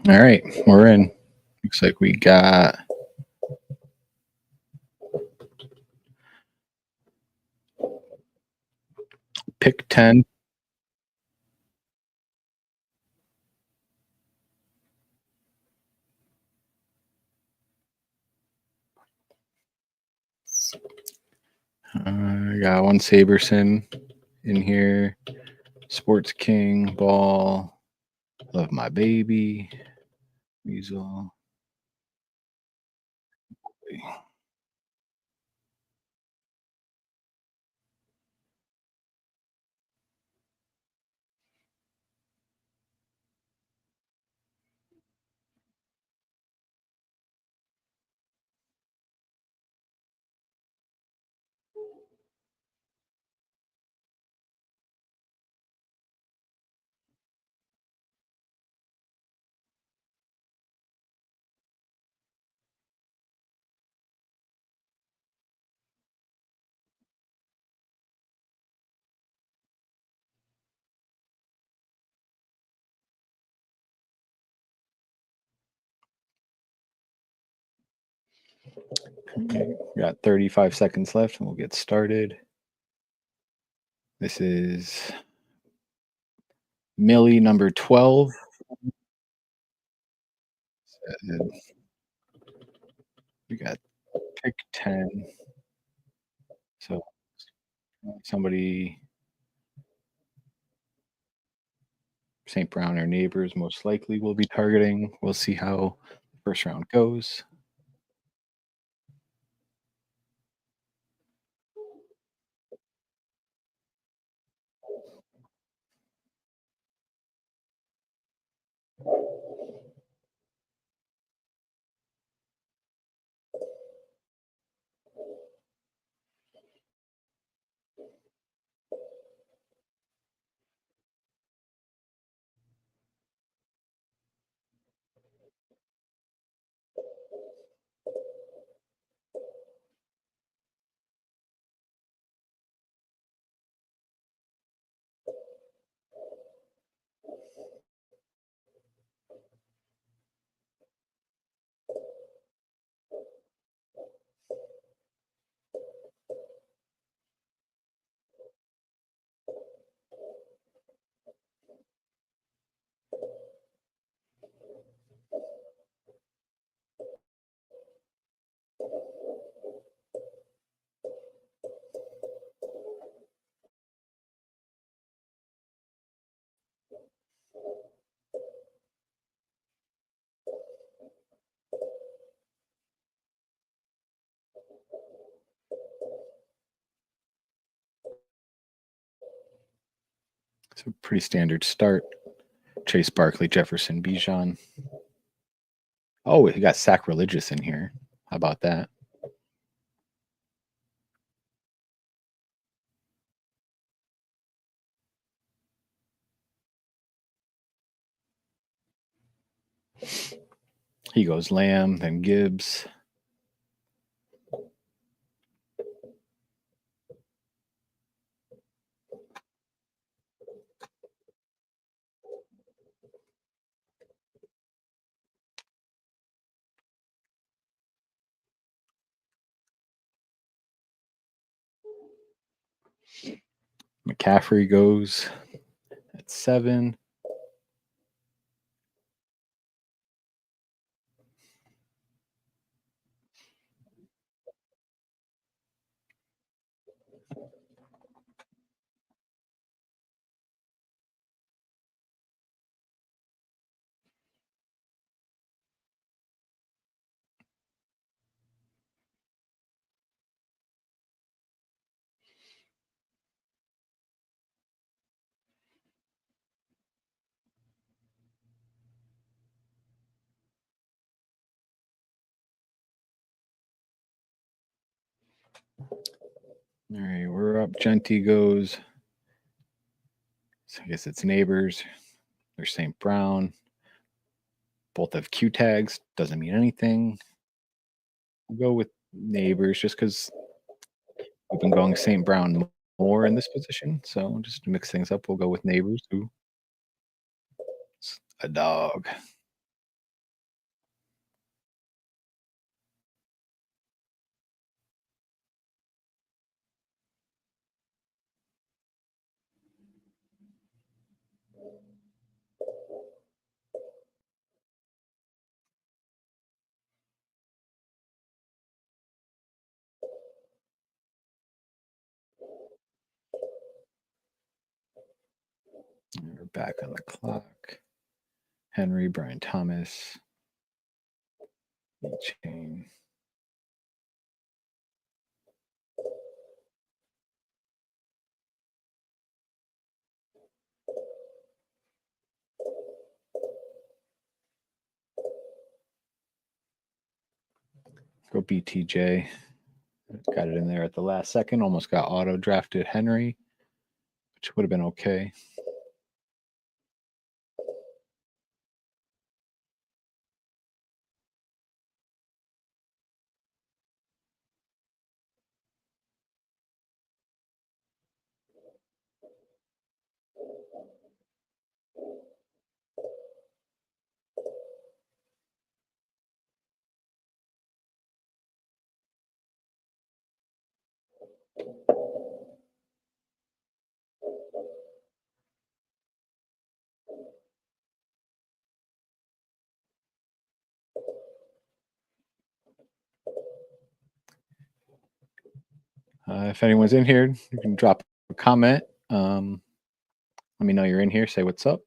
All right, we're in. Looks like we got pick 10. I got one Saberson in here. Sports King, Ball, Love My Baby, Weasel. Okay, we got 35 seconds left and we'll get started. This is Millie number 12. We got pick 10. So somebody, St. Brown or neighbors most likely will be targeting. We'll see how the first round goes. So pretty standard start. Chase, Barkley, Jefferson, Bijan. Oh, he got sacrilegious in here. How about that? He goes Lamb, then Gibbs. McCaffrey goes at 7. All right, we're up. Genty goes. So I guess it's neighbors. There's St. Brown. Both have Q tags. Doesn't mean anything. We'll go with neighbors just because we've been going St. Brown more in this position. So just to mix things up, we'll go with neighbors. Who a dog. We're back on the clock. Henry, Brian Thomas, chain. Go BTJ. Got it in there at the last second. Almost got auto drafted Henry, which would have been okay. If anyone's in here, you can drop a comment. Let me know you're in here. Say what's up.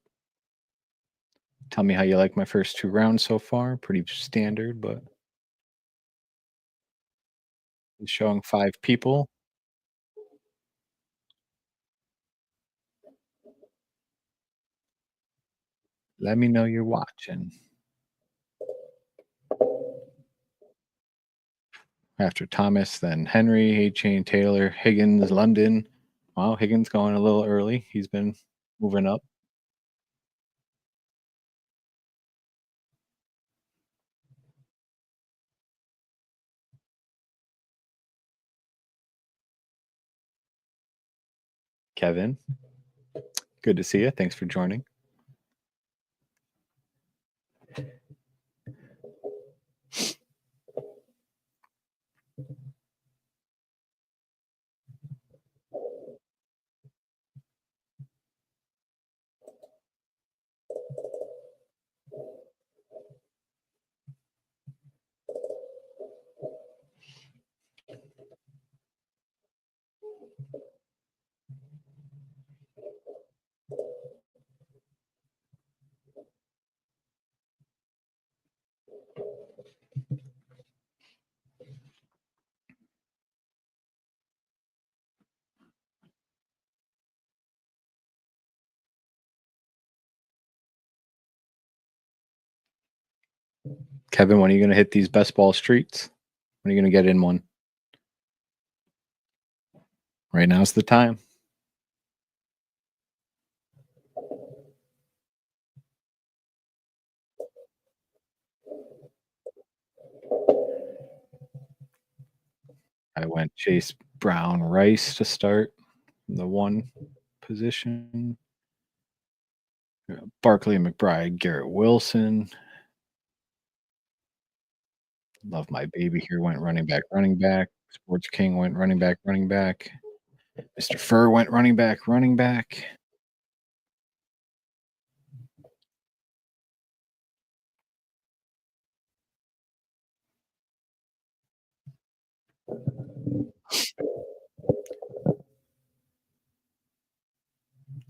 Tell me how you like my first 2 rounds so far. Pretty standard, but showing 5 people. Let me know you're watching. After Thomas, then Henry, A-Chain, Taylor, Higgins, London. Wow, Higgins going a little early. He's been moving up. Kevin, good to see you. Thanks for joining. Kevin, when are you going to hit these best ball streets? When are you going to get in one? Right now's the time. I went Chase Brown Rice to start the one position. Barkley McBride, Garrett Wilson. Love my baby here went running back, running back. Sports King went running back, running back. Mr. Fur went running back, running back.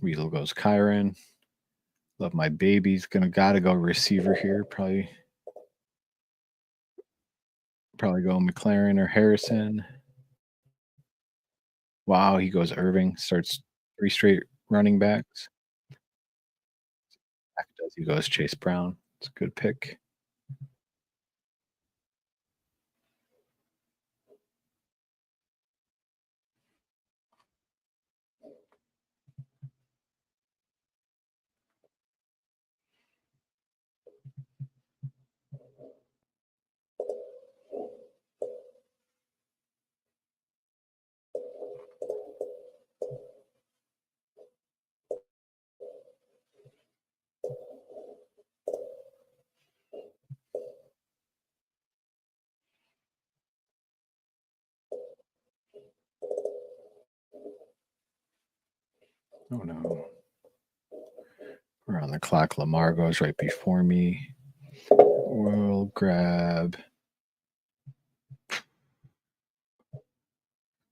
Weasel goes Kyron. Love my baby's gonna gotta go receiver here. Probably go McLaren or Harrison. Wow, he goes Irving. Starts three straight running backs. Does he goes Chase Brown? It's a good pick. Oh no. We're on the clock. Lamar goes right before me. We'll grab.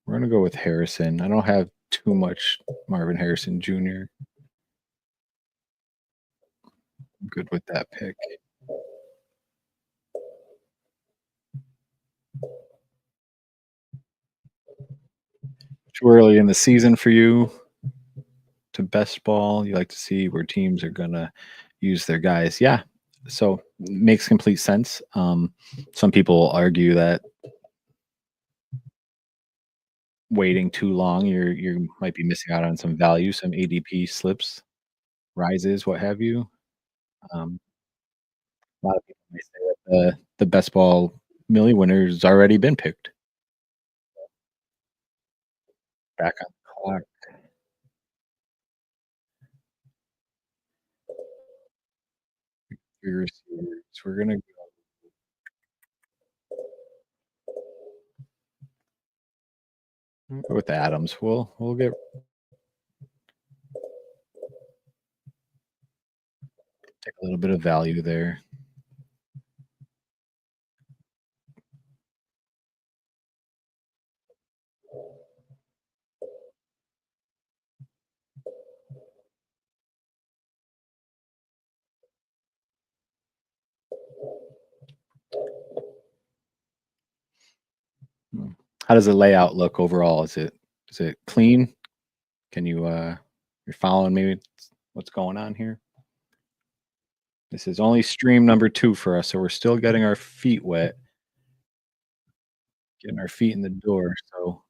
We're gonna go with Harrison. I don't have too much Marvin Harrison Jr. I'm good with that pick. Too early in the season for you to best ball. You like to see where teams are gonna use their guys. Yeah. So makes complete sense. Some people argue that waiting too long, you might be missing out on some value, some ADP slips, rises, what have you. Um, a lot of people may say that the best ball Millie winner's already been picked. Back on the clock. Three receivers. We're gonna go with Adams. We'll get take a little bit of value there. Hmm. How does the layout look overall? Is it clean? Can you you're following me? What's going on here? This is only stream number 2 for us, so we're still getting our feet wet, getting our feet in the door. So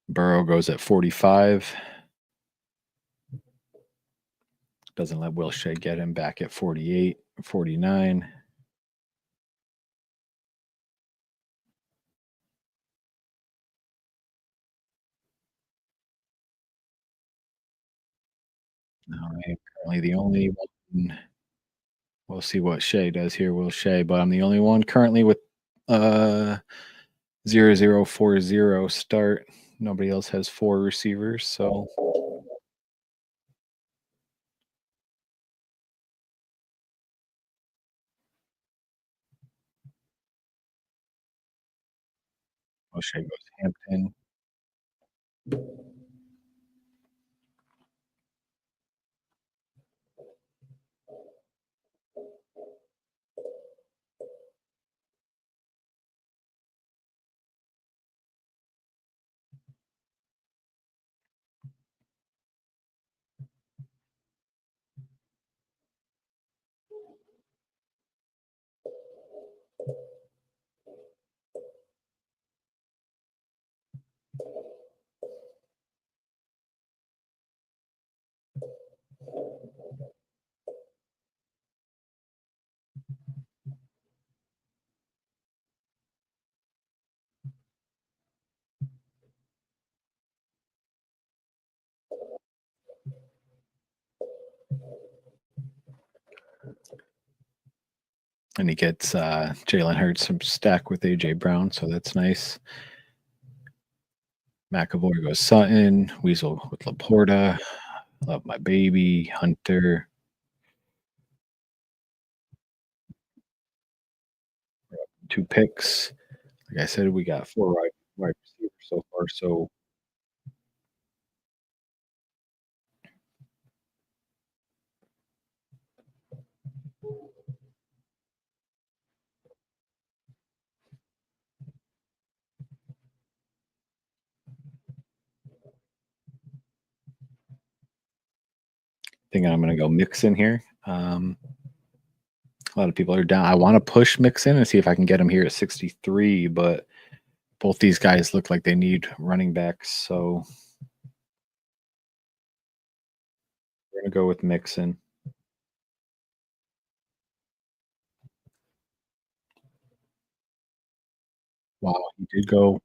Burrow goes at 45. Doesn't let Will Shea get him back at 48, 49. All right, currently the only one. We'll see what Shea does here, Will Shea, but I'm the only one currently with 0040 start. Nobody else has 4 receivers, so Will Shea goes Hampton. and he gets Jalen Hurts some stack with AJ Brown, so that's nice. McAvoy goes Sutton, Weasel with Laporta, love my baby, Hunter, 2 picks. Like I said, we got 4 wide receivers so far, so thinking I'm gonna go Mixon here. A lot of people are down. I want to push Mixon and see if I can get him here at 63, but both these guys look like they need running backs, so we're gonna go with Mixon. Wow, he did go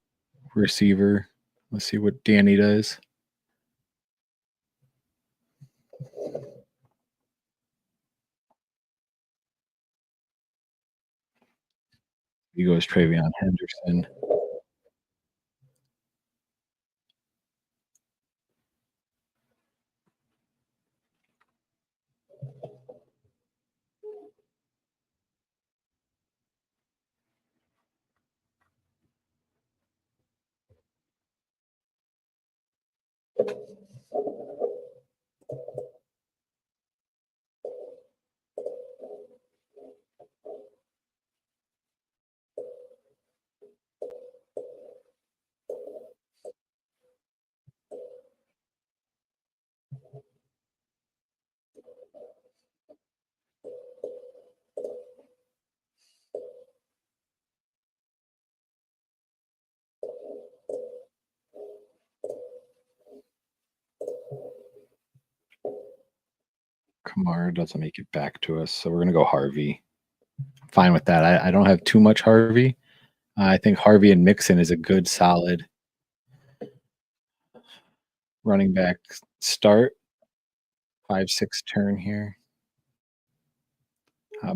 receiver. Let's see what Danny does. He goes Travion Henderson. Kamara doesn't make it back to us, so we're gonna go Harvey. Fine with that. I don't have too much Harvey. I think Harvey and Mixon is a good, solid running back start. 5-6 turn here.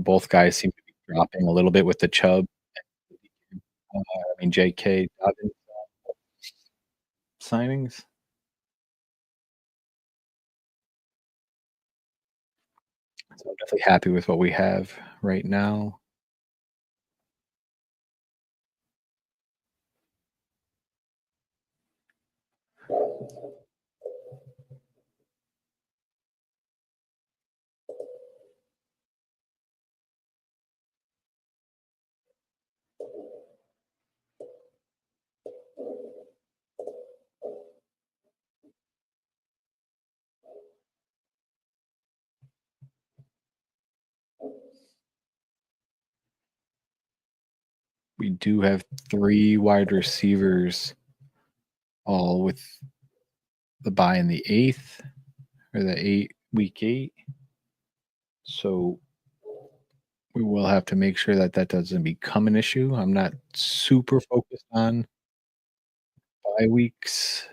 Both guys seem to be dropping a little bit with the Chubb. J.K. Dobbins signings. So I'm definitely happy with what we have right now. We do have 3 wide receivers, all with the bye in the 8th or the week 8. So we will have to make sure that that doesn't become an issue. I'm not super focused on bye weeks.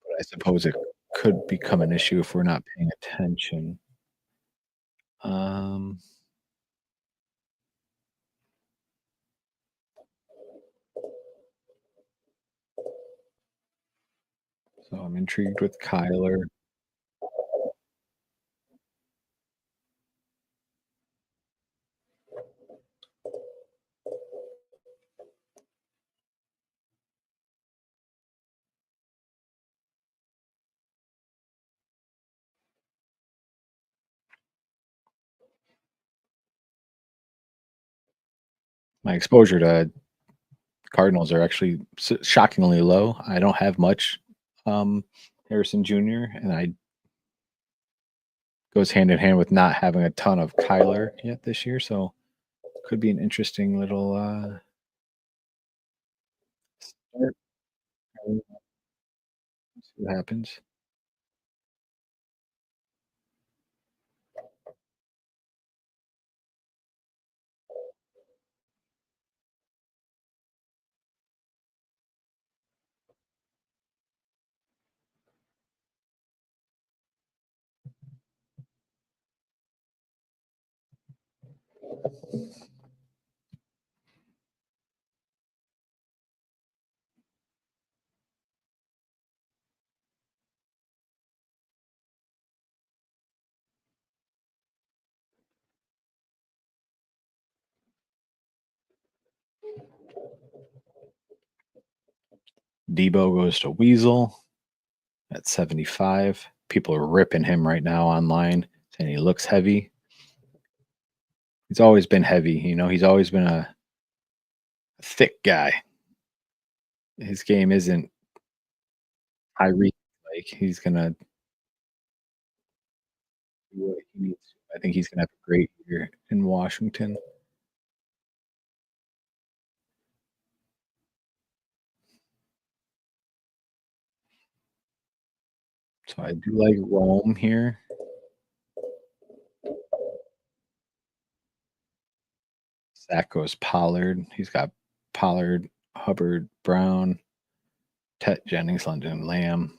But I suppose it could become an issue if we're not paying attention. Um, so I'm intrigued with Kyler. My exposure to Cardinals are actually shockingly low. I don't have much Harrison Jr. and I goes hand in hand with not having a ton of Kyler yet this year, so could be an interesting little start. See what happens. Debo goes to Weasel at 75. People are ripping him right now online, saying he looks heavy. He's always been heavy. He's always been a thick guy. His game isn't high reach. Like he's gonna do what he needs to. I think he's gonna have a great year in Washington. So I do like Rome here. Zach goes Pollard. He's got Pollard, Hubbard, Brown, Tet Jennings, London, Lamb.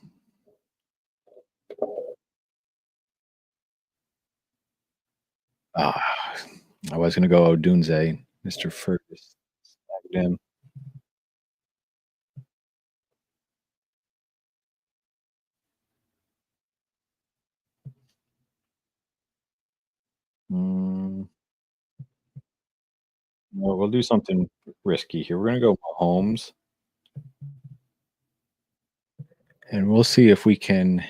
Ah, I was gonna go Odunze, Mr. Fergus. Snagged him. Mm, well, we'll do something risky here. We're gonna go Mahomes, and we'll see if we can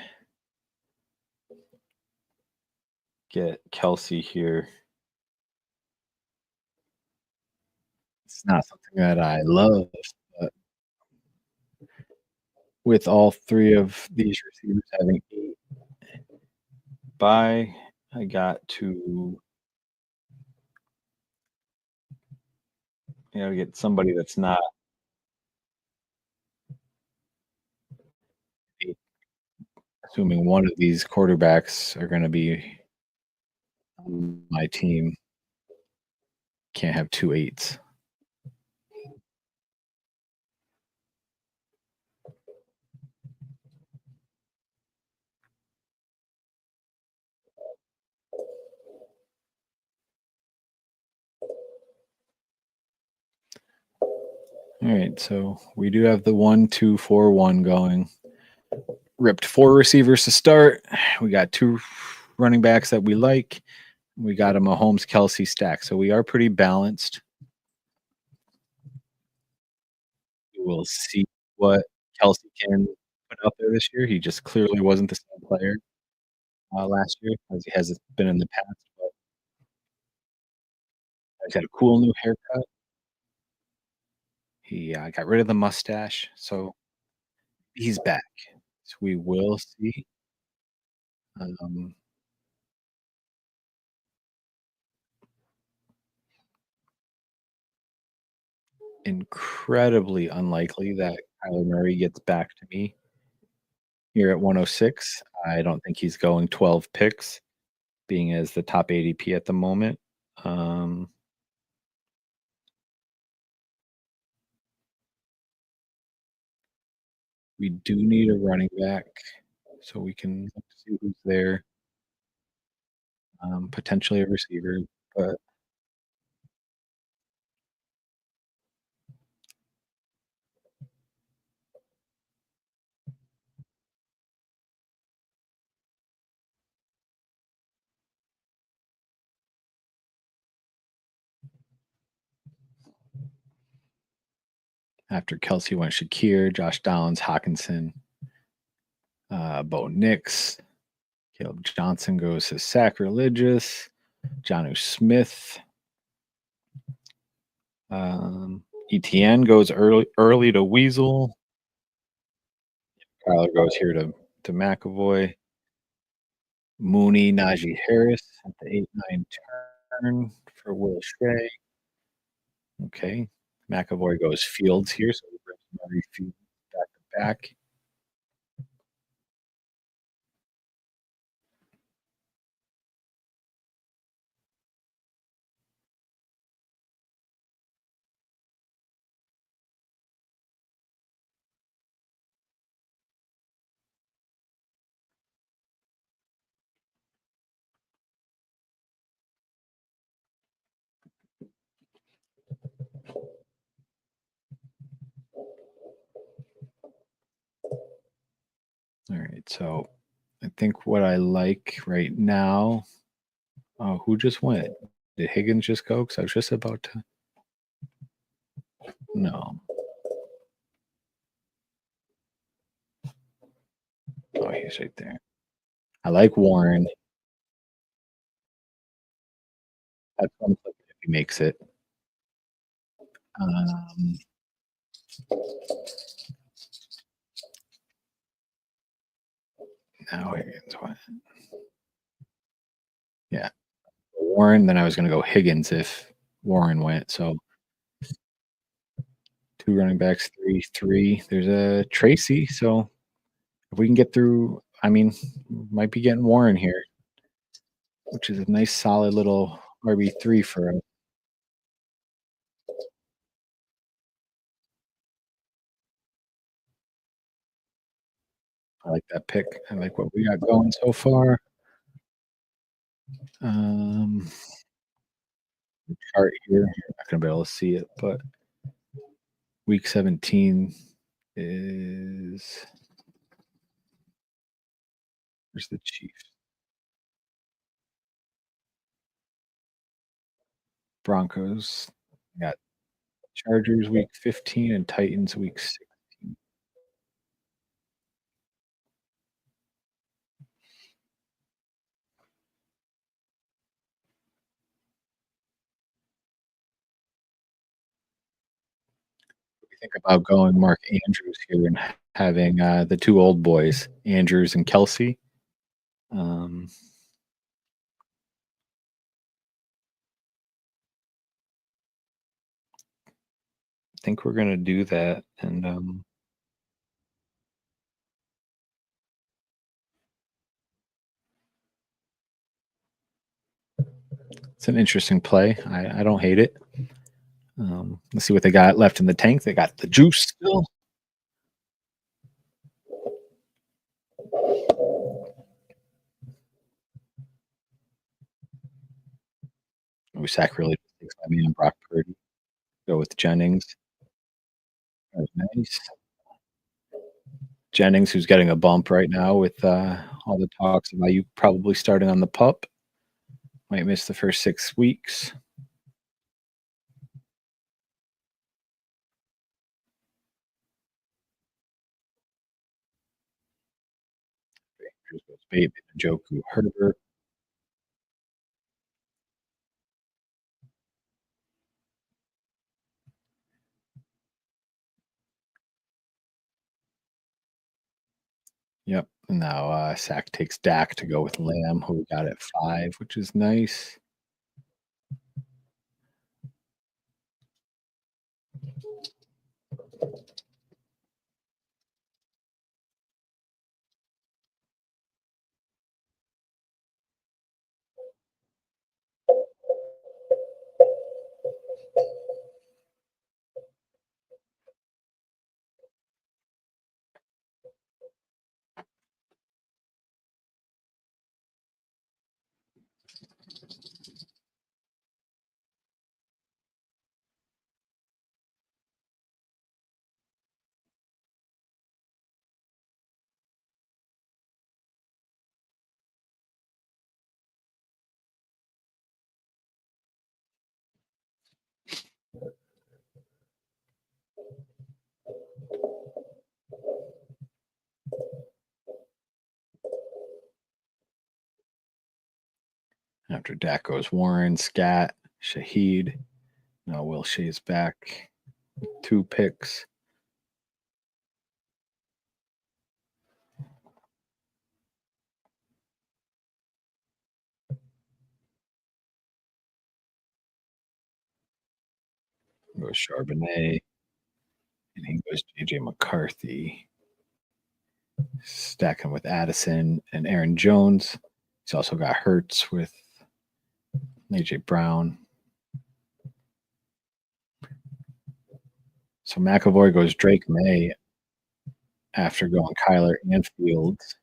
get Kelsey here. It's not something that I love, but with all three of these receivers having 8 by, I got to get somebody that's not 8, assuming one of these quarterbacks are going to be on my team. Can't have 2 8s. All right, so we do have the 1 2 4 1 going. Ripped 4 receivers to start. We got 2 running backs that we like. We got a Mahomes Kelsey stack, so we are pretty balanced. We'll see what Kelsey can put out there this year. He just clearly wasn't the same player last year as he has been in the past. But he's got a cool new haircut. He got rid of the mustache, so he's back. So we will see. Um, Incredibly unlikely that Kyler Murray gets back to me here at 106. I don't think he's going 12 picks, being as the top ADP at the moment. Um, we do need a running back, so we can see who's there. Potentially a receiver, but after Kelsey went Shakir, Josh Downs, Hawkinson, Bo Nix, Caleb Johnson goes to Sacrilegious, Jonnu Smith. ETN goes early to Weasel. Kyler goes here to McAvoy. Mooney, Najee Harris at the 8-9 turn for Will Shea. Okay. McAvoy goes Fields here, so we bring Murray Fields back to back. So I think what I like right now. Oh, who just went? Did Higgins just go? Because I was just about to. No. Oh, he's right there. I like Warren. That's one flip if he makes it. Um, now Higgins went. Yeah, Warren. Then I was going to go Higgins if Warren went. So two running backs, three, three. There's a Tracy. So if we can get through, I mean, might be getting Warren here, which is a nice solid little RB3 for us. I like that pick. I like what we got going so far. Um, chart here. You're not gonna be able to see it, but week 17 is where's the Chiefs? Broncos. Got Chargers week 15 and Titans week 16. We think about going Mark Andrews here and having the two old boys, Andrews and Kelsey. Um, I think we're gonna do that, and it's an interesting play. I don't hate it. Let's see what they got left in the tank. They got the juice still. We sacrilegious takes my man Brock Purdy. Go with Jennings. That's nice. Jennings, who's getting a bump right now with all the talks about you probably starting on the pup. Might miss the first 6 weeks. Here's goes Bateman, Njoku, Herbert. Yep. And now Sack takes Dak to go with Lamb, who we got at 5, which is nice. After Dak goes Warren, Scat, Shaheed. Now Will Shea's back. 2 picks. Goes Charbonnet. And he goes JJ McCarthy. Stacking with Addison and Aaron Jones. He's also got Hertz with AJ Brown. So McAvoy goes Drake May after going Kyler and Fields.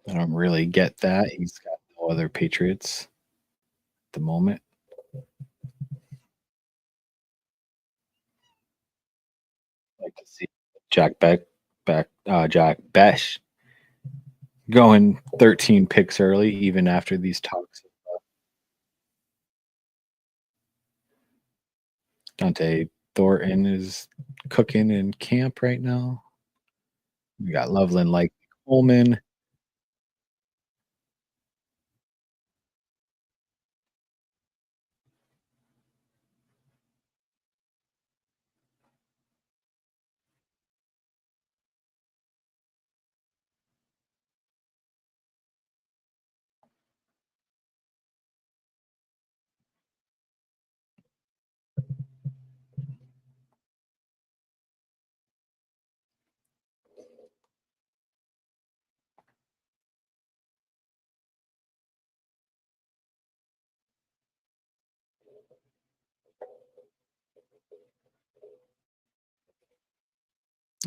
I don't really get that. He's got no other Patriots at the moment. like to see Jack Besh going 13 picks early, even after these talks. Dante Thornton is cooking in camp right now. We got Loveland like Coleman.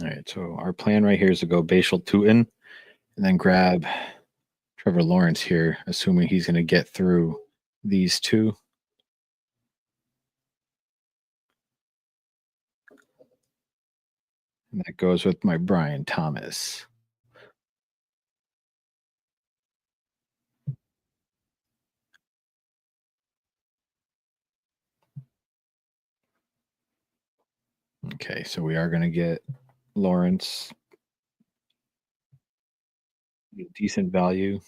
All right, so our plan right here is to go Bashal Tootin and then grab Trevor Lawrence here, assuming he's going to get through these two. And that goes with my Brian Thomas. Okay, so we are going to get Lawrence, decent value.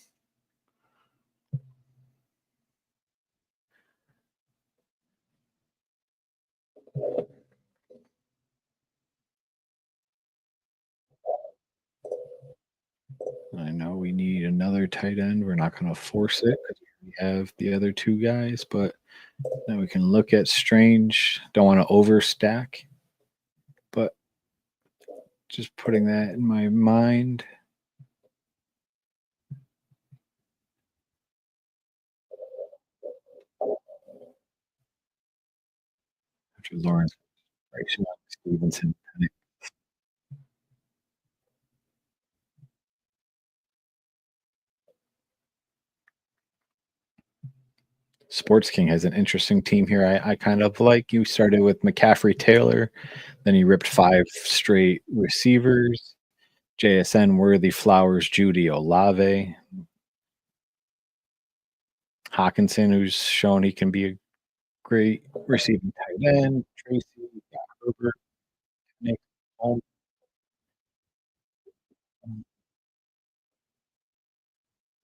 I know we need another tight end. We're not going to force it because we have the other two guys, but then we can look at Strange. Don't want to overstack, but just putting that in my mind. After Lawrence, Stevenson. Sports King has an interesting team here. I kind of like. You started with McCaffrey Taylor, then he ripped 5 straight receivers. JSN Worthy Flowers, Judy Olave, Hawkinson, who's shown he can be a great receiving tight end. Tracy, Herbert, Nick, Holmes.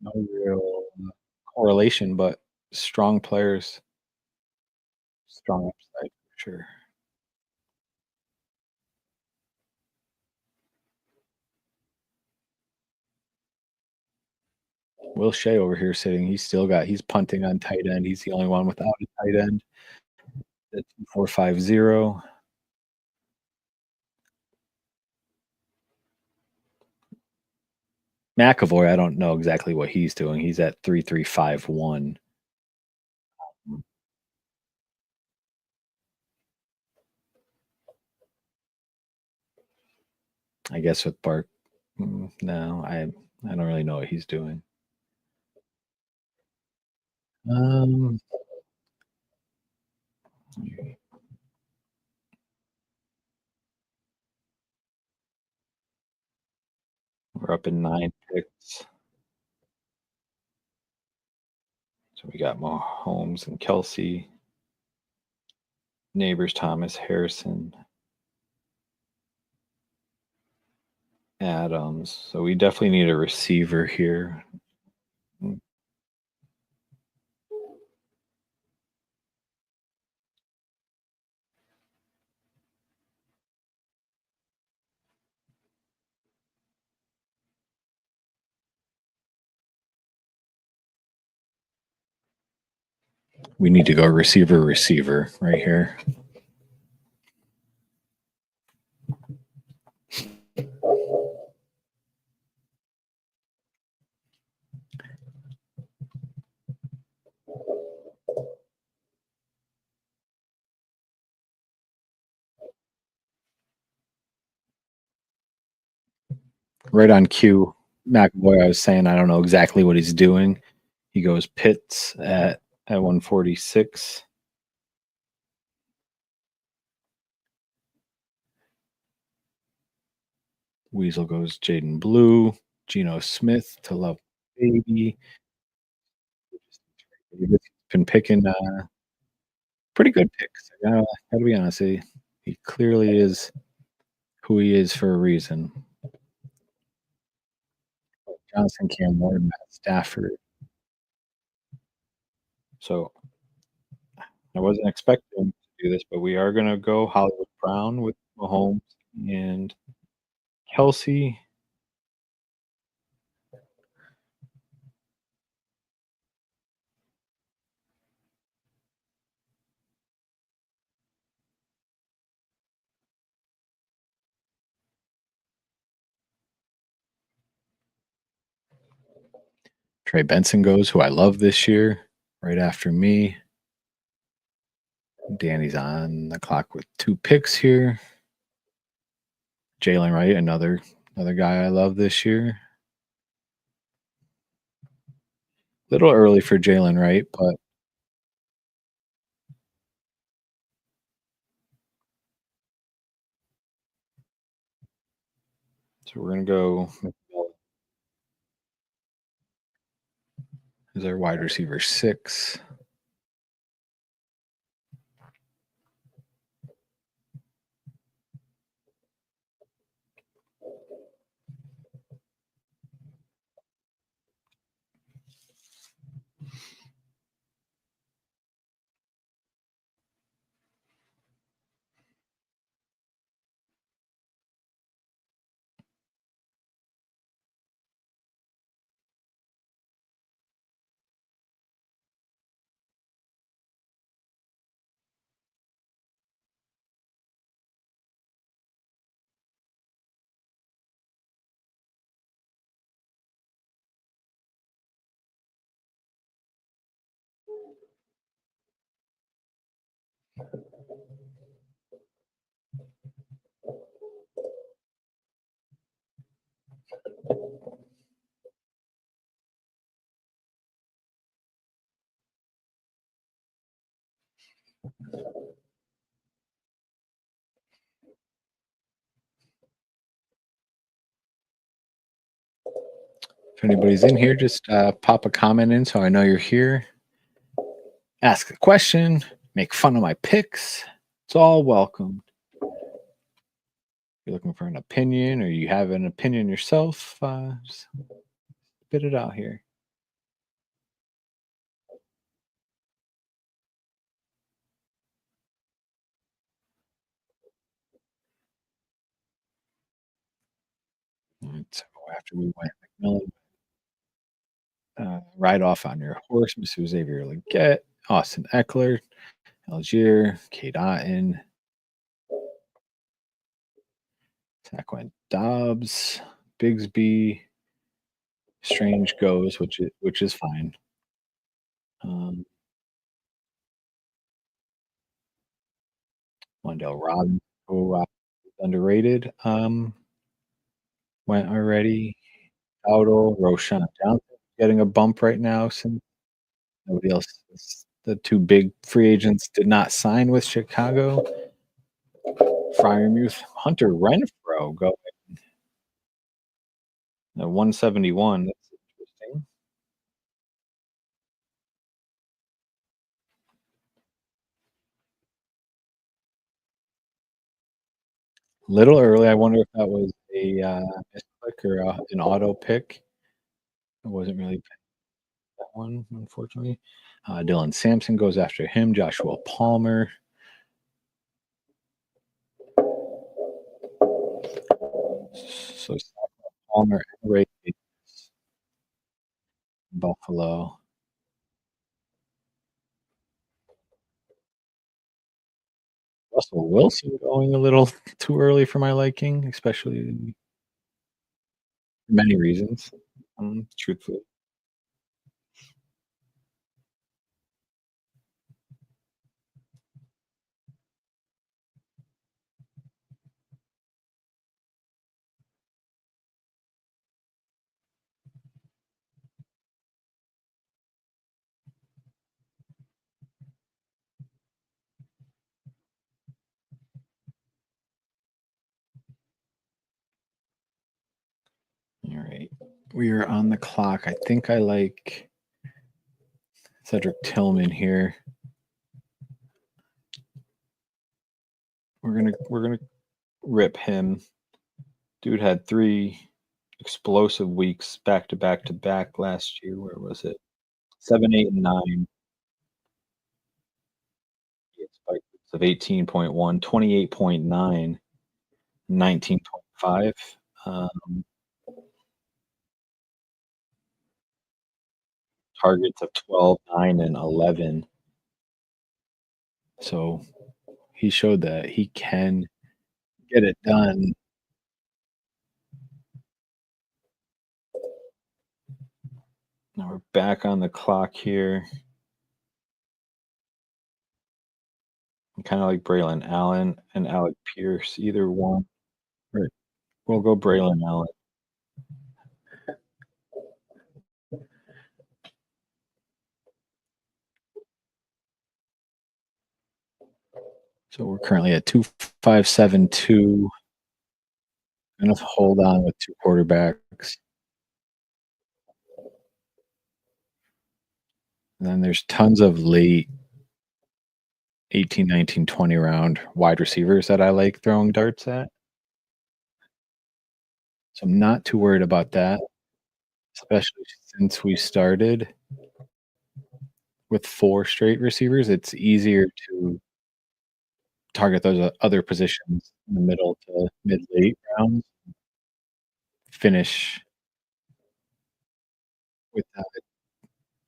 No real correlation, but strong players, strong upside for sure. Will Shea over here sitting. He's punting on tight end. He's the only one without a tight end. At 450. McAvoy, I don't know exactly what he's doing. He's at 3351. I guess with Bark, no, I don't really know what he's doing. Um, we're up in 9 picks. So we got Mahomes and Kelsey, Neighbors, Thomas, Harrison, Adams. So we definitely need a receiver here. We need to go receiver right here. Right on cue. McAvoy, I was saying I don't know exactly what he's doing. He goes Pitts at 146. Weasel goes Jaden Blue, Geno Smith to love baby. He's been picking pretty good picks. I gotta be honest. He clearly is who he is for a reason. Johnson, Cam Ward, Matt Stafford. So I wasn't expecting to do this, but we are gonna go Hollywood Brown with Mahomes and Kelsey. Trey Benson goes, who I love this year, right after me. Danny's on the clock with 2 picks here. Jalen Wright, another guy I love this year. Little early for Jalen Wright, but so we're gonna go is our wide receiver 6. If anybody's in here, just pop a comment in so I know you're here. Ask a question, make fun of my picks. It's all welcome. If you're looking for an opinion or you have an opinion yourself, just spit it out here. All right, so after we went McMillan, ride off on your horse, Mr. Xavier Leggett, Austin Eckler, Algier, Kate Otten, Taquan Dobbs, Bigsby, Strange goes, which is fine. Um, Wendell Robinson, who underrated, went already. Dowdle, Roshan Johnson getting a bump right now since nobody else the 2 big free agents did not sign with Chicago. Freiermuth, Hunter Renfrow going at 171. That's interesting. Little early. I wonder if that was a misclick or an auto pick. I wasn't really paying that one, unfortunately. Dylan Sampson goes after him. Joshua Palmer. So Palmer and Ray Buffalo. Russell Wilson going a little too early for my liking, especially for many reasons, truthfully. We are on the clock. I think I like Cedric Tillman here. We're gonna rip him. Dude had 3 explosive weeks back to back to back last year. Where was it? 7, 8, and 9. He had spike weeks of 18.1, 28.9, 19.5. Um, Targets of 12, 9, and 11. So he showed that he can get it done. Now we're back on the clock here. I kind of like Braylon Allen and Alec Pierce, either one. Right. We'll go Braylon Allen. So we're currently at 2.572. Gonna hold on with 2 quarterbacks. And then there's tons of late 18, 19, 20 round wide receivers that I like throwing darts at. So I'm not too worried about that, especially since we started with 4 straight receivers. It's easier to target those other positions in the middle to mid late rounds, finish with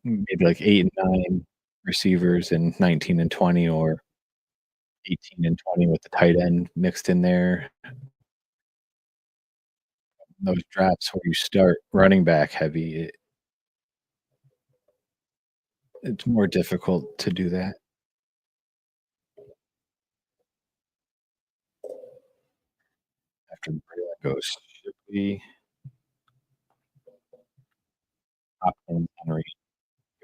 maybe like 8 and 9 receivers and 19 and 20 or 18 and 20 with the tight end mixed in there. Those drafts where you start running back heavy, it's more difficult to do that. After Braylon goes Shipley, Hopkins, Henry,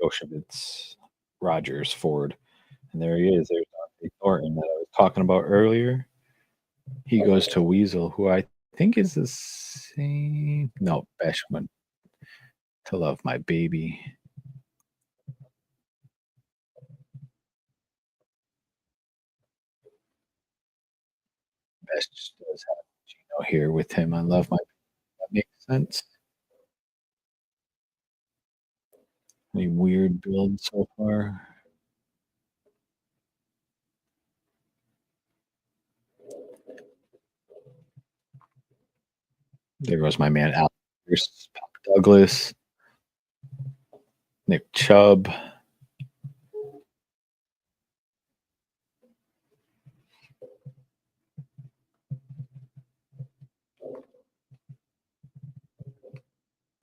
Yoshevitz, Rogers, Ford, and there he is. There's Dante Thornton that I was talking about earlier. He goes to Weasel, who I think is the same. No, Beshman. To love my baby. Besh does have Gino here with him. I love my. That makes sense. Any weird build so far? There goes my man Al Pierce, Papa Douglas, Nick Chubb.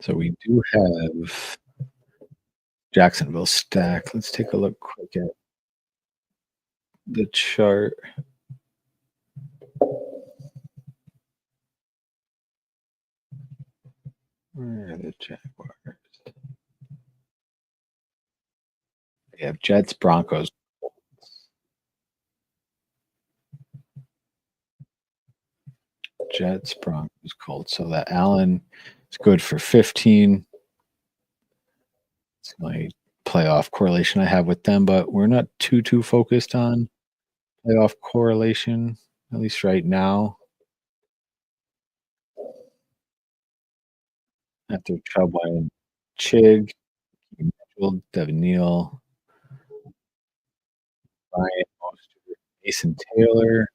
So we do have Jacksonville stack. Let's take a look quick at the chart. Where are the Jaguars? We have Jets, Broncos. Jets, Broncos, Colts. So that Allen is good for 15. It's my playoff correlation I have with them, but we're not too focused on playoff correlation, at least right now. After Chubb went Chig, Mitchell, Devin Neal, Ryan Mostert, Mason Taylor.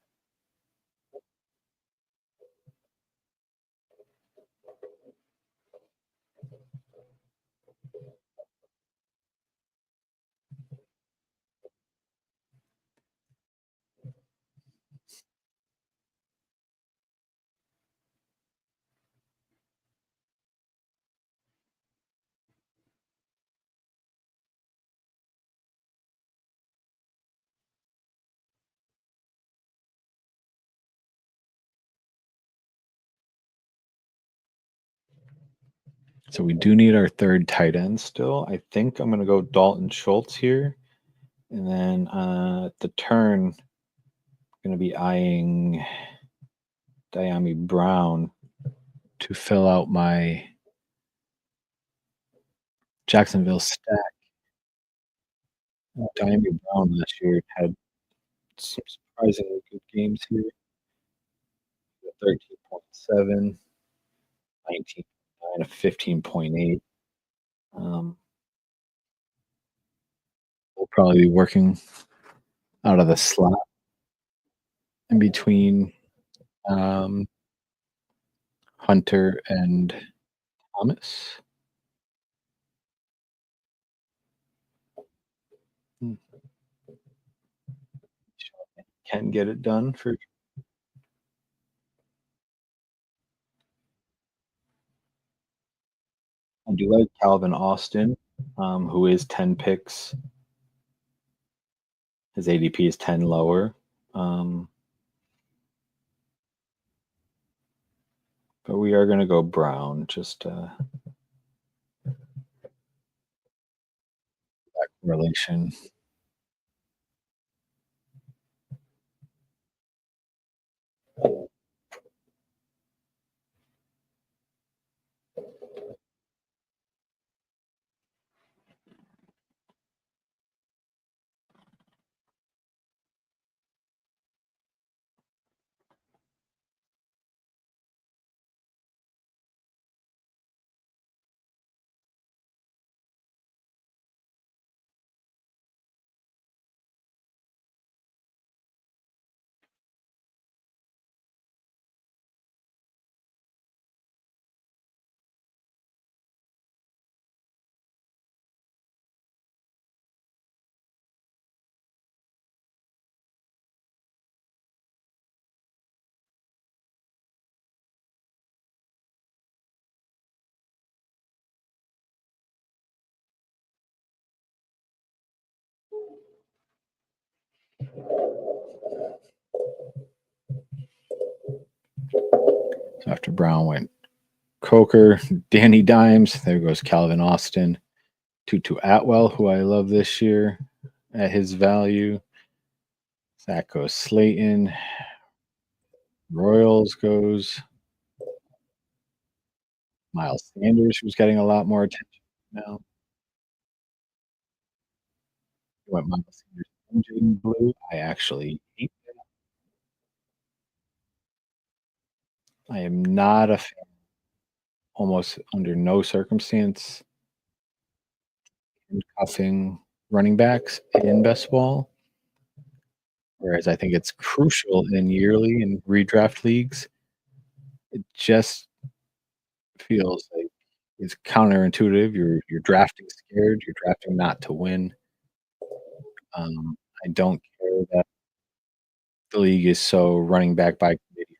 So we do need our third tight end still. I think I'm going to go Dalton Schultz here. And then at the turn, I'm going to be eyeing Diami Brown to fill out my Jacksonville stack. Diami Brown last year had some surprisingly good games here. 13.7, 19.9, a 15.8. Um, we'll probably be working out of the slot in between um, Hunter and Thomas. Hmm, can get it done for. I do like Calvin Austin, who is 10 picks. His ADP is 10 lower. Um, but we are going to go Brown, just that correlation. So after Brown went Coker, Danny Dimes, there goes Calvin Austin. Tutu Atwell, who I love this year at his value. Zach goes Slayton. Royals goes Miles Sanders, who's getting a lot more attention now. He went Miles Sanders and Jaden Blue. I actually hate that. I am not a fan, almost under no circumstance, cuffing running backs in best ball. Whereas I think it's crucial in yearly and redraft leagues. It just feels like it's counterintuitive. You're drafting scared. You're drafting not to win. I don't care that the league is so running back by committee.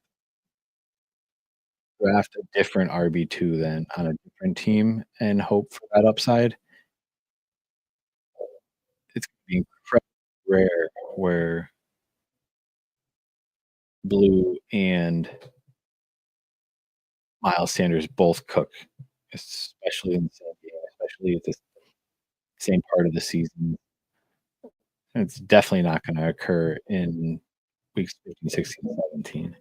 Draft a different RB2 then on a different team and hope for that upside. It's gonna be incredibly rare where Blue and Miles Sanders both cook, especially in the same game, especially at the same part of the season. It's definitely not gonna occur in weeks 15, 16, 17.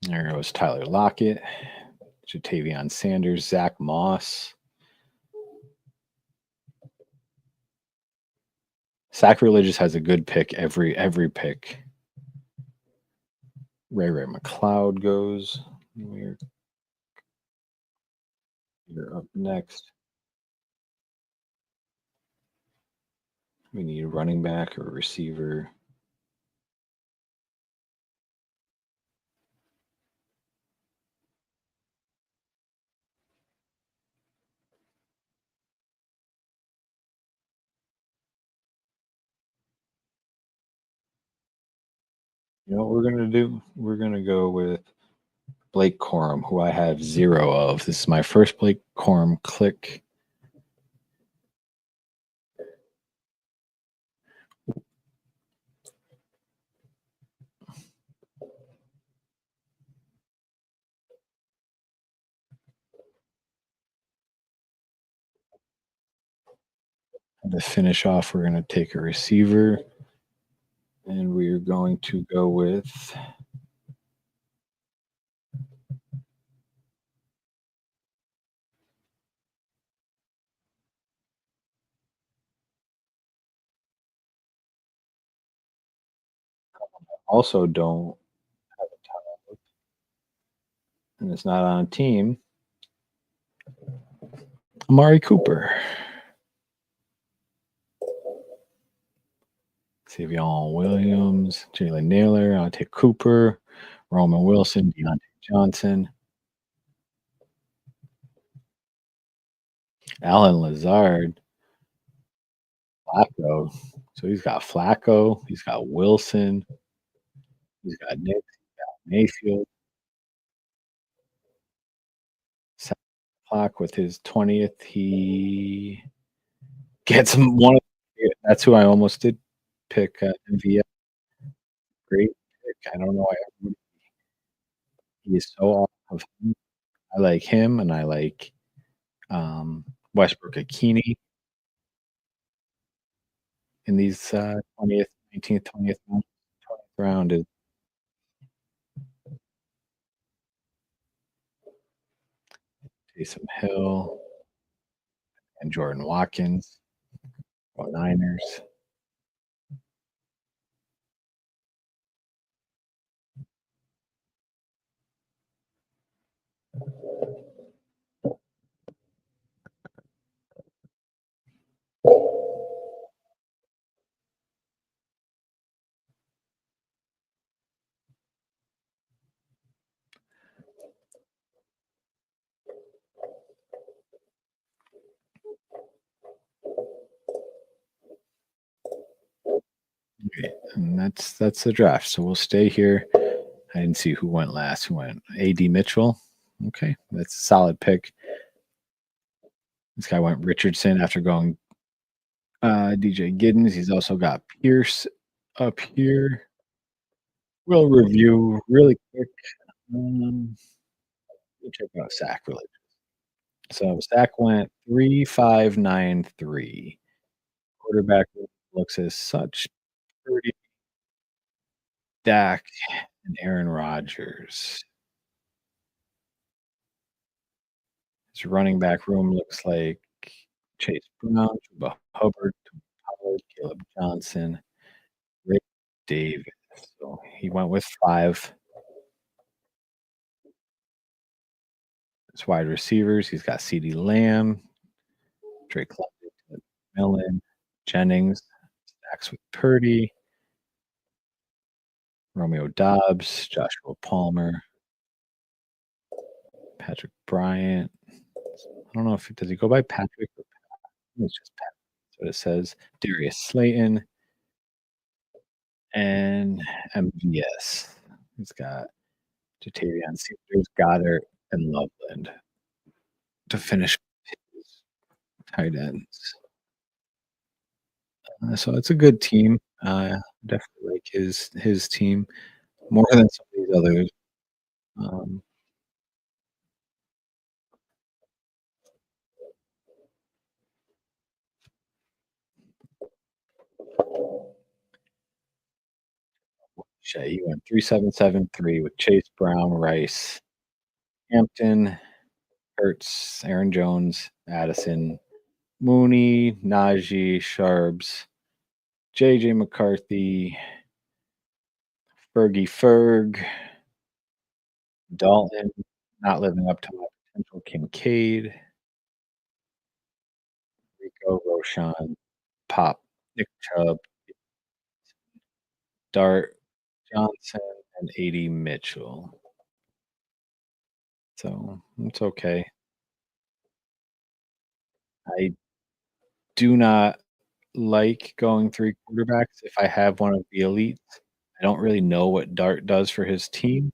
There goes Tyler Lockett, Jatavion Sanders, Zach Moss. Sacrilegious has a good pick every pick. Ray McLeod goes. You're up next. We need a running back or a receiver. You know what we're gonna do? We're gonna go with Blake Corum, who I have 0 of. This is my first Blake Corum click. To finish off, we're going to take a receiver, and we're going to go with also don't have a tie, and it's not on a team. Amari Cooper, Savion Williams, Jalen Naylor. I'll take Cooper, Roman Wilson, Deontay Johnson, Alan Lazard, Flacco. So he's got Flacco, he's got Wilson, he's got Nick Mayfield, Clock with his 20th. He gets him one. That's who I almost did pick. MVS. Great pick. I don't know why he is so off of him. I like him, and I like Westbrook Akini in these 20th, 19th, 20th round. Is Taysom Hill and Jordan Watkins. Niners. And that's the draft. So we'll stay here. I didn't see who went last. Who went? A.D. Mitchell. Okay, that's a solid pick. This guy went Richardson after going DJ Giddens. He's also got Pierce up here. We'll review really quick. We'll check out Sack really. So Sack went 3.593. Quarterback looks as such pretty. Dak and Aaron Rodgers. His running back room looks like Chase Brown, Chuba Hubbard, Pollard, Caleb Johnson, Rick Davis. So he went with 5. His wide receivers, he's got CeeDee Lamb, Drake London, Millen, Jennings, stacks with Purdy, Romeo Dobbs, Joshua Palmer, Patrick Bryant. I don't know if does he go by Patrick or it's just Patrick. That's what it says. Darius Slayton and MVS. He's got Jatavion Sanders, Goddard, and Loveland to finish his tight ends. So it's a good team. Definitely like his team more than some of these others. Um, Shea, he went 3.773 with Chase Brown, Rice, Hampton, Hurts, Aaron Jones, Addison, Mooney, Najee, Sharbs, JJ McCarthy, Fergie Ferg, Dalton, not living up to my potential, Kincaid, Rico, Roshan, Pop, Nick Chubb, Dart, Johnson, and AD Mitchell. So it's okay. I do not like going 3 quarterbacks if I have one of the elites. I don't really know what Dart does for his team.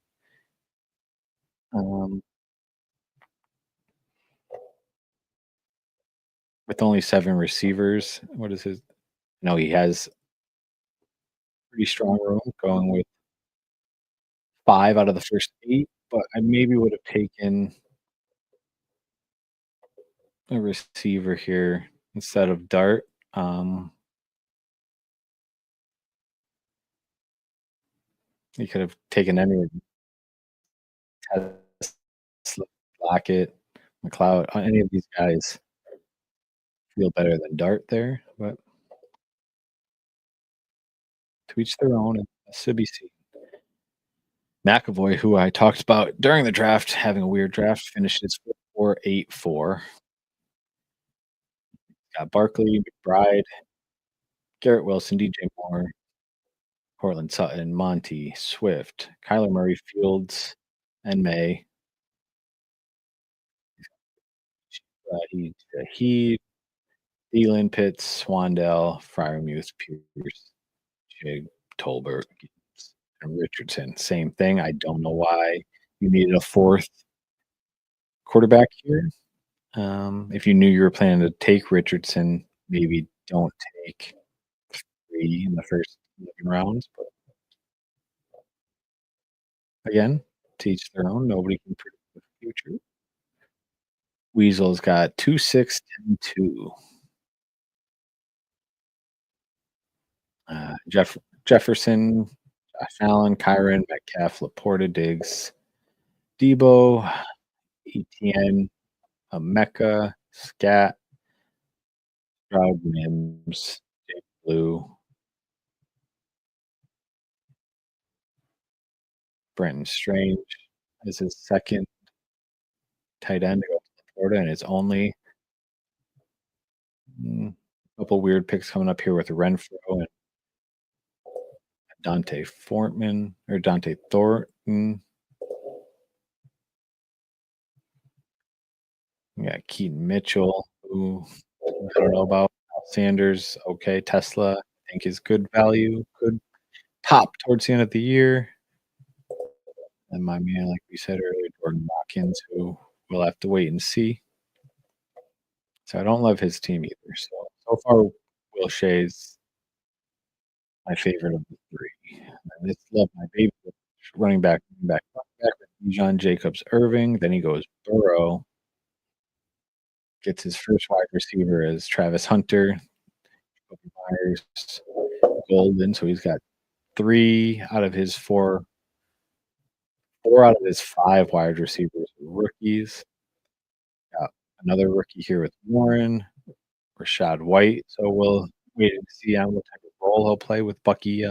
Um, with only 7 receivers, what is his no, he has pretty strong room going with 5 out of the first 8, but I maybe would have taken a receiver here instead of Dart. Um, he could have taken any of Tesla, Lockett, McLeod. Any of these guys feel better than Dart there, but to each their own. And to be seen. McAvoy, who I talked about during the draft, having a weird draft, finished his 4.84. Got Barkley, McBride, Garrett Wilson, DJ Moore, Cortland Sutton, Monty, Swift, Kyler Murray, Fields, and May. He, Thielen, Pitts, Swandell, Fryermuth, Pierce, Jig, Tolbert, and Richardson. Same thing. I don't know why you needed a fourth quarterback here. If you knew you were planning to take Richardson, maybe don't take three in the first 11 rounds. But again, to each their own. Nobody can predict the future. Weasel's got 2, 6, 10, 2. Jefferson, Josh Allen, Kyron, Metcalf, Laporta, Diggs, Debo, ETN, Mecca, Scat, Stroud, Mims, Jake Blue, Brenton Strange is his second tight end to go to Laporta, and it's only a couple weird picks coming up here with Renfro and Dante Fortman or Dante Thornton. We got Keaton Mitchell, who I don't know about. Sanders, okay. Tesla, I think is good value, could pop towards the end of the year. And my man, like we said earlier, Jordan Watkins, who we'll have to wait and see. So I don't love his team either. So far, Will Shea's my favorite of the three. I just love my baby running back with John Jacobs Irving. Then he goes Burrow, gets his first wide receiver as Travis Hunter, Jacoby Myers, Golden. So he's got four out of his five wide receivers are rookies. Got another rookie here with Warren, Rashad White. So we'll wait and see on what type of role he'll play with Bucky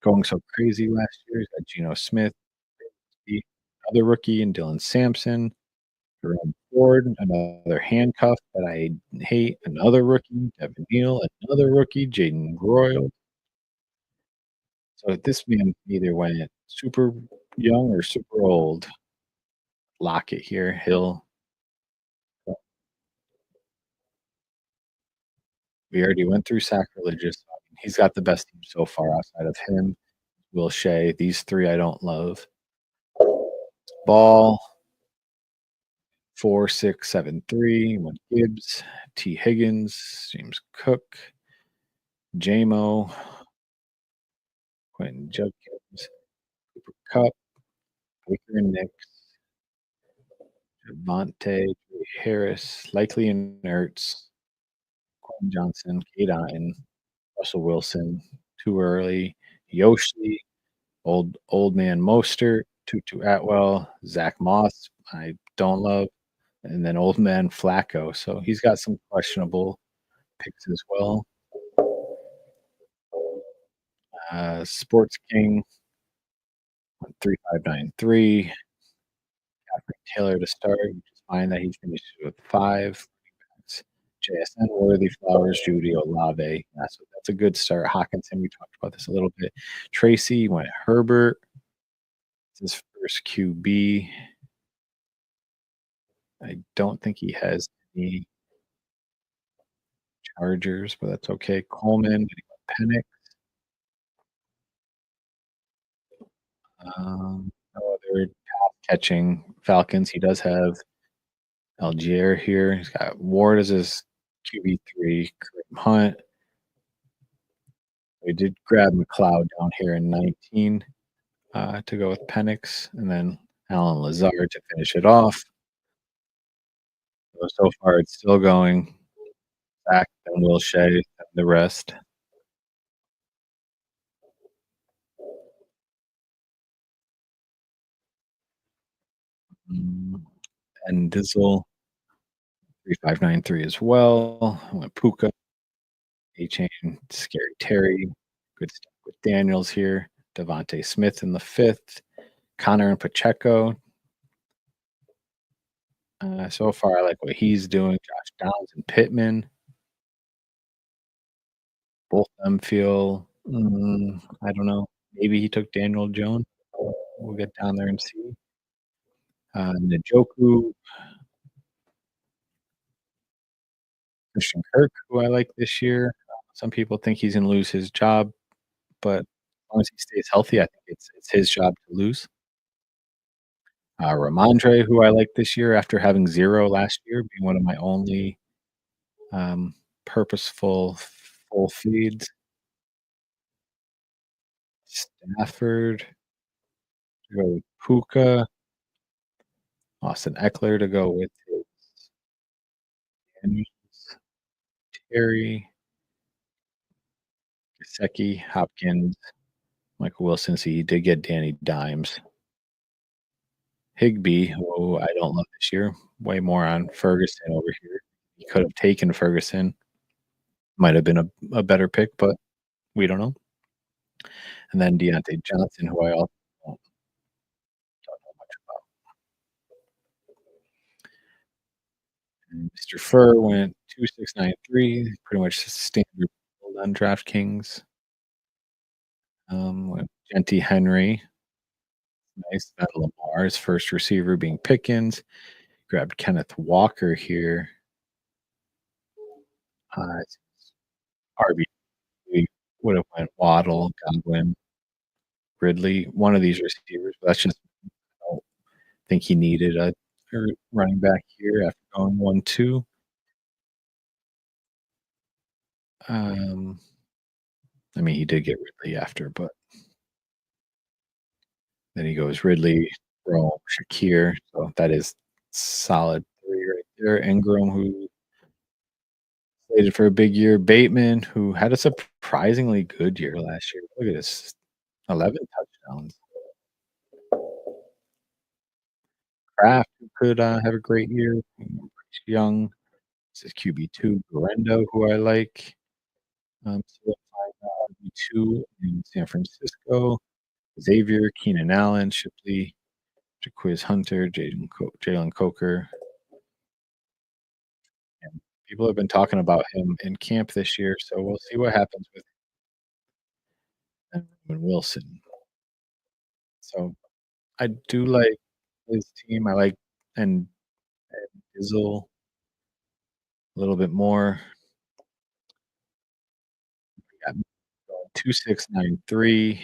going so crazy last year. He's got Geno Smith, another rookie, and Dylan Sampson. Jerome Ford, another handcuff that I hate, another rookie, Devin Neal, another rookie, Jaden Royal. So this man either went super young or super old. Lockett here, Hill. We already went through sacrilegious. He's got the best team so far outside of him. Will Shea. These three I don't love. Ball 4, 6, 7, 3. Went Gibbs, T. Higgins, James Cook, JMO, Quentin Judkins, Cooper Cup, Baker and Nix, Javante, Harris, likely in Ertz, Quentin Johnson, Kate Otten, Russell Wilson, too early, Yoshi, old man Mostert, Tutu Atwell, Zach Moss, I don't love, and then old man Flacco. So he's got some questionable picks as well. Sports King 3593. Catherine Taylor to start, which is fine that he finished with 5. JSN, Worthy, Flowers, Judy, Olave. That's a good start. Hawkinson, we talked about this a little bit. Tracy went Herbert. It's his first QB. I don't think he has any Chargers, but that's okay. Coleman, Penix. No other pass catching Falcons. He does have Algier here. He's got Ward as his QB3, Kareem Hunt. We did grab McLeod down here in 19 to go with Penix, and then Alan Lazard to finish it off. So far, it's still going. Back, then Will Shea, then the rest. Mm, and Dizzle, 3593 as well. I went Puka, A-Chain, Scary Terry. Good stuff with Daniels here. Devontae Smith in the fifth. Connor and Pacheco. So far, I like what he's doing. Josh Downs and Pittman. Both of them feel, I don't know. Maybe he took Daniel Jones. We'll get down there and see. Njoku, Christian Kirk, who I like this year. Some people think he's gonna lose his job, but as long as he stays healthy, I think it's his job to lose. Ramondre, who I like this year after having 0 last year, being one of my only, um, purposeful full feeds. Stafford to go with Puka, Austin Eckler to go with his Daniels, Terry, Gesicki, Hopkins, Michael Wilson, so he did get Danny Dimes. Higbee, who I don't love this year, way more on Ferguson over here. He could have taken Ferguson, might have been a better pick, but we don't know. And then Deontay Johnson, who I also don't know much about. And Mr. Furr went 2693, pretty much standard build on DraftKings. Went Genty Henry, nice. That Lamar's first receiver being Pickens. Grabbed Kenneth Walker here. Uh, RB would have went Waddle, Godwin, Ridley, one of these receivers. But that's just I don't think he needed a running back here after going 1-2. Um, I mean, he did get Ridley after, but then he goes Ridley, Rome, Shakir. So that is solid 3 right there. Ingram, who slated for a big year. Bateman, who had a surprisingly good year last year. Look at this, 11 touchdowns. Kraft, who could have a great year. Young. This is QB2. Brendo, who I like. Solidifying RB2 in San Francisco. Xavier, Keenan Allen, Shipley, Jaquiz Hunter, Jalen Coker. And people have been talking about him in camp this year, so we'll see what happens with him and Wilson. So I do like his team. I like and Dizzle a little bit more. We got 2693.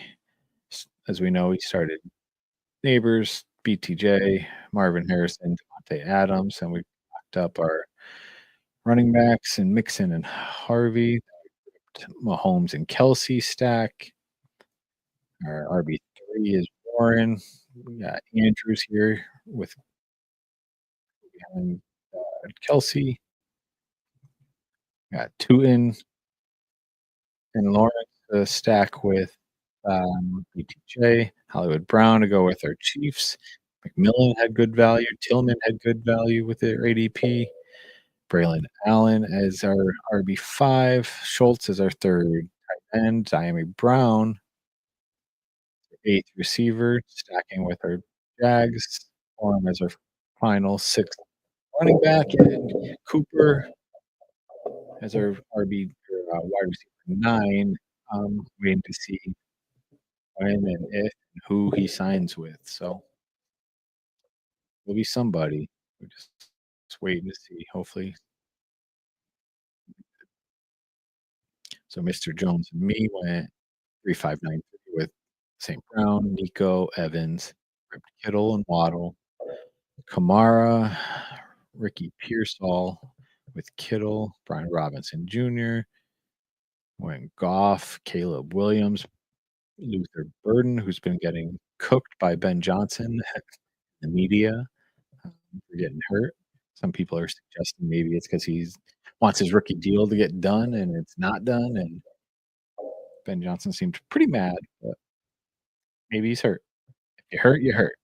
As we know, he started Neighbors, BTJ, Marvin Harrison, Devontae Adams, and we locked up our running backs and Mixon and Harvey, Mahomes and Kelsey stack. Our RB3 is Warren. We got Andrews here with behind Kelsey. Got Tootin and Lawrence to stack with BTJ. Hollywood Brown to go with our Chiefs. McMillan had good value. Tillman had good value with their ADP. Braylon Allen as our RB5. Schultz as our third tight end. Diami Brown, eighth receiver, stacking with our Jags. Orm as our final sixth running back. And Cooper as our wide receiver 9. Waiting to see when and if and who he signs with. So will be somebody. We're just waiting to see. Hopefully. So Mr. Jones and me went 3593 with St. Brown, Nico, Evans, Kittle, and Waddle. Kamara, Ricky Pearsall with Kittle, Brian Robinson Jr. Went Goff, Caleb Williams, Luther Burden, who's been getting cooked by Ben Johnson, the media for getting hurt. Some people are suggesting maybe it's because he's wants his rookie deal to get done and it's not done, and Ben Johnson seemed pretty mad, but maybe he's hurt. If you hurt, you hurt.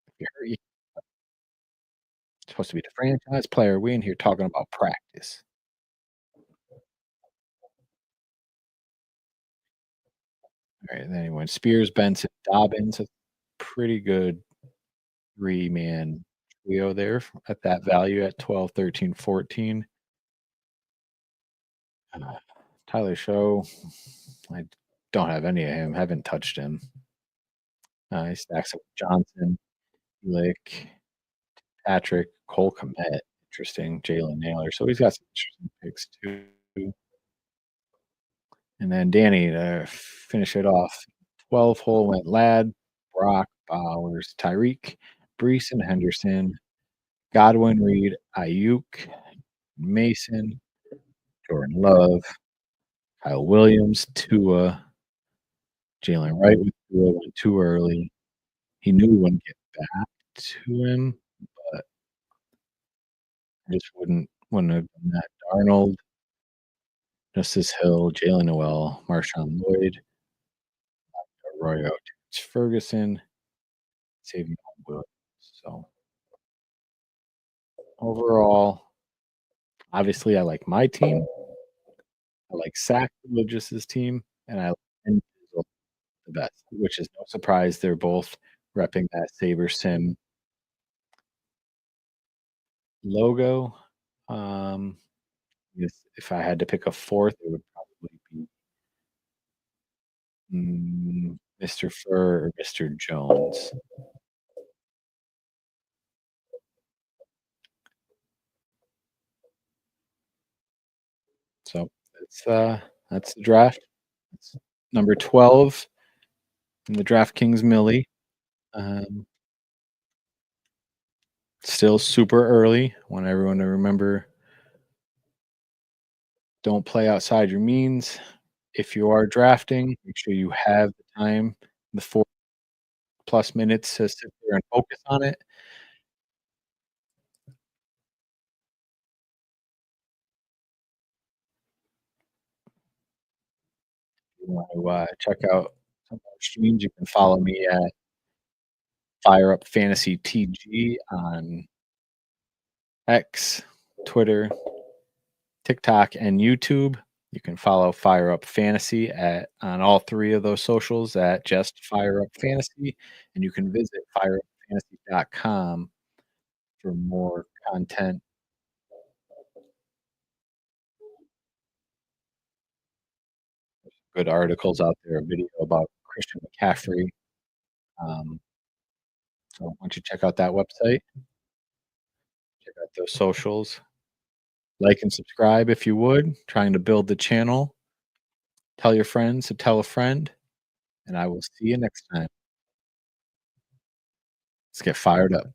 If you hurt, you supposed to be the franchise player. We in here talking about practice. All right, then he went Spears, Benson, Dobbins. A pretty good three-man trio there at that value at 12, 13, 14. Uh, Tyler Show, I don't have any of him. Haven't touched him. He stacks up with Johnson, Lick, Patrick, Cole Kmet. Interesting. Jalen Naylor. So he's got some interesting picks too. And then Danny to finish it off. 12 hole went Ladd, Brock, Bowers, Tyreek, Brees, and Henderson, Godwin, Reed, Ayuk, Mason, Jordan Love, Kyle Williams, Tua, Jalen Wright with Tua went too early. He knew he wouldn't get back to him, but I just wouldn't have done that. Darnold, Justice Hill, Jalen Noel, Marshawn Lloyd, Arroyo, Terrence Ferguson, Savion Williams. So overall, obviously, I like my team. I like Sack Religious's team, and I like Individual the best, which is no surprise. They're both repping that Saber Sim logo. Um, if I had to pick a fourth, it would probably be Mr. Fur or Mr. Jones. So that's the draft. It's number 12 in the DraftKings Millie. Um, Still super early. Want everyone to remember, don't play outside your means. If you are drafting, make sure you have the time, the 4+ minutes to sit there and focus on it. If you want to check out some of our streams, you can follow me at Fire Up Fantasy TG on X, Twitter, TikTok, and YouTube. You can follow Fire Up Fantasy at on all three of those socials at just Fire Up Fantasy, and you can visit fireupfantasy.com for more content, good articles out there, a video about Christian McCaffrey. Um, so why don't you check out that website, check out those socials, like and subscribe if you would. Trying to build the channel. Tell your friends to tell a friend, and I will see you next time. Let's get fired up.